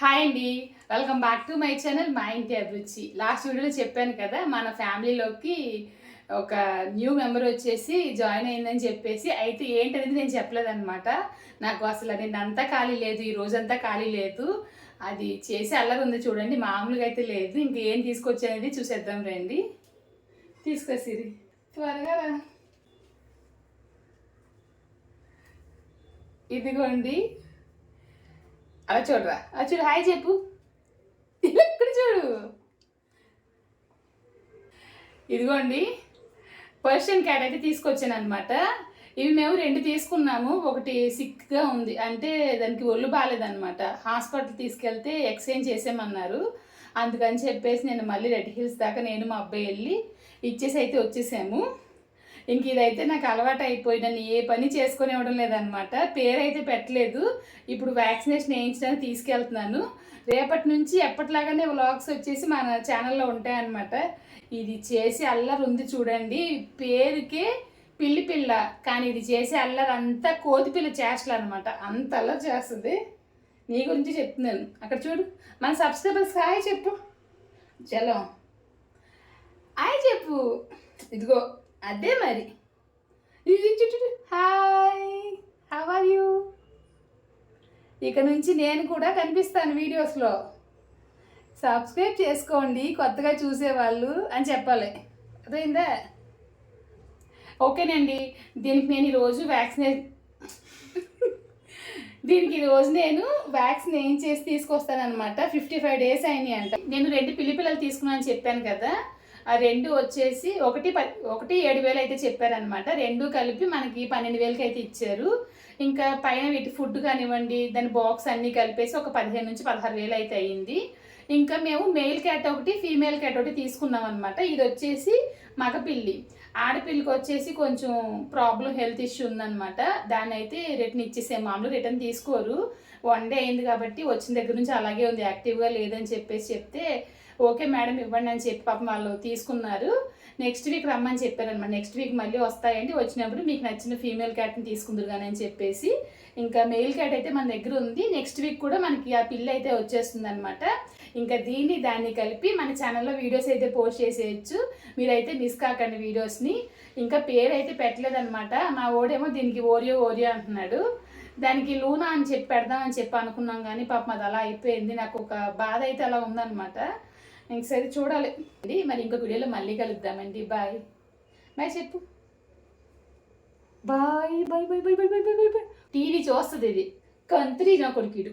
Hi అండి, welcome back to my channel మా ఇంటి అభిరుచి. లాస్ట్ వీడియోలో చెప్పాను కదా, మన ఫ్యామిలీలోకి ఒక న్యూ మెంబర్ వచ్చేసి జాయిన్ అయిందని చెప్పేసి. అయితే ఏంటనేది నేను చెప్పలేదన్నమాట. నాకు అసలు నిన్నంతా ఖాళీ లేదు, ఈ రోజంతా ఖాళీ లేదు. అది చేసి అల్లరి ఉంది చూడండి, మామూలుగా అయితే లేదు. ఇంకేం తీసుకొచ్చేది చూసేద్దాం రండి. తీసుకొచ్చిరి త్వరగా. ఇదిగోండి, అలా చూడరా, అలా చూడు, హాయ్ చెప్పు. ఇక్కడ చూడు, ఇదిగోండి పర్షియన్ క్యాట్ అయితే తీసుకొచ్చాను అనమాట. ఇవి మేము 2 తీసుకున్నాము. ఒకటి సిక్గా ఉంది, అంటే దానికి ఒళ్ళు బాగాలేదనమాట. హాస్పిటల్ తీసుకెళ్తే ఎక్స్చేంజ్ చేసేమన్నారు. అందుకని చెప్పేసి నేను మళ్ళీ రెడ్ హిల్స్ దాకా నేను మా అబ్బాయి వెళ్ళి ఇచ్చేసి అయితే వచ్చేసాము. ఇంక ఇదైతే నాకు అలవాటు అయిపోయి నన్ను ఏ పని చేసుకొని ఇవ్వడం లేదనమాట. పేరైతే పెట్టలేదు, ఇప్పుడు వ్యాక్సినేషన్ వేయించడానికి తీసుకెళ్తున్నాను. రేపటి నుంచి ఎప్పటిలాగానే వ్లాగ్స్ వచ్చేసి మన ఛానల్లో ఉంటాయన్నమాట. ఇది చేసి అల్లరి ఉంది చూడండి, పేరుకే పిల్లి పిల్ల, కానీ ఇది చేసే అల్లరి అంతా కోతి పిల్ల చేష్టలు అనమాట. అంత అల్లరి చేస్తుంది. నీ గురించి చెప్తున్నాను. అక్కడ చూడు, మన సబ్స్క్రైబర్స్ హాయ్ చెప్పు. చలో హాయ్ చెప్పు. ఇదిగో అదే మరి. Hi, how are you. ఇక నుంచి నేను కూడా కనిపిస్తాను వీడియోస్లో. సబ్స్క్రైబ్ చేసుకోండి కొత్తగా చూసేవాళ్ళు అని చెప్పాలి, అర్థమైందా? ఓకేనండి. దీనికి నేను ఈరోజు దీనికి ఈరోజు నేను వ్యాక్సిన్ ఏం చేసి తీసుకొస్తానమాట. 55 days అయినాయి అంట. నేను 2 పిల్లి పిల్లలు తీసుకున్నాను చెప్పాను కదా. ఆ 2 వచ్చేసి ఒకటి 7,000 అయితే చెప్పారనమాట. 2 కలిపి మనకి 12,000కి అయితే ఇచ్చారు. ఇంకా పైన వీటి ఫుడ్ కానివ్వండి, దాని బాక్స్ అన్నీ కలిపేసి ఒక 15,000 నుంచి 16,000 అయితే అయ్యింది. ఇంకా మేము మెయిల్ క్యాట్ ఒకటి, ఫీమేల్ క్యాట్ ఒకటి తీసుకున్నాం అనమాట. ఇది వచ్చేసి మగపిల్లి. ఆడపిల్లికి వచ్చేసి కొంచెం ప్రాబ్లం, హెల్త్ ఇష్యూ ఉందన్నమాట. దాన్ని అయితే రిటర్న్ ఇచ్చేసాం. మామూలు రిటర్న్ తీసుకోరు, 1 day అయింది కాబట్టి వచ్చిన దగ్గర నుంచి అలాగే ఉంది, యాక్టివ్గా లేదని చెప్పేసి చెప్తే ఓకే మేడం ఇవ్వండి అని చెప్పి పాపం వాళ్ళు తీసుకున్నారు. నెక్స్ట్ వీక్ రమ్మని చెప్పారనమాట. నెక్స్ట్ వీక్ మళ్ళీ వస్తాయండి, వచ్చినప్పుడు మీకు నచ్చిన ఫీమేల్ క్యాట్ని తీసుకుందరు కానీ అని చెప్పేసి. ఇంకా మెయిల్ క్యాట్ అయితే మన దగ్గర ఉంది. నెక్స్ట్ వీక్ కూడా మనకి ఆ పిల్ల అయితే వచ్చేస్తుంది అనమాట. ఇంకా దాన్ని కలిపి మన ఛానల్లో వీడియోస్ అయితే పోస్ట్ చేసేయచ్చు. మీరైతే మిస్ కాకండి వీడియోస్ని. ఇంకా పేరు అయితే పెట్టలేదనమాట. మా ఓడేమో దీనికి ఓరియో అంటున్నాడు. దానికి లూనా అని చెప్పి పెడదామని చెప్పి అనుకున్నాం, కానీ పాపం అది అలా అయిపోయింది. నాకు ఒక బాధ అయితే అలా ఉందన్నమాట. ఇంక సరే చూడాలి మరి. ఇంకో వీడియోలో మళ్ళీ కలుద్దామండి. బాయ్ బాయ్ చెప్పు. Bye bye bye bye bye bye bye bye. TV చూస్తుంది ఇది. కంత్రి నా కొడుకు.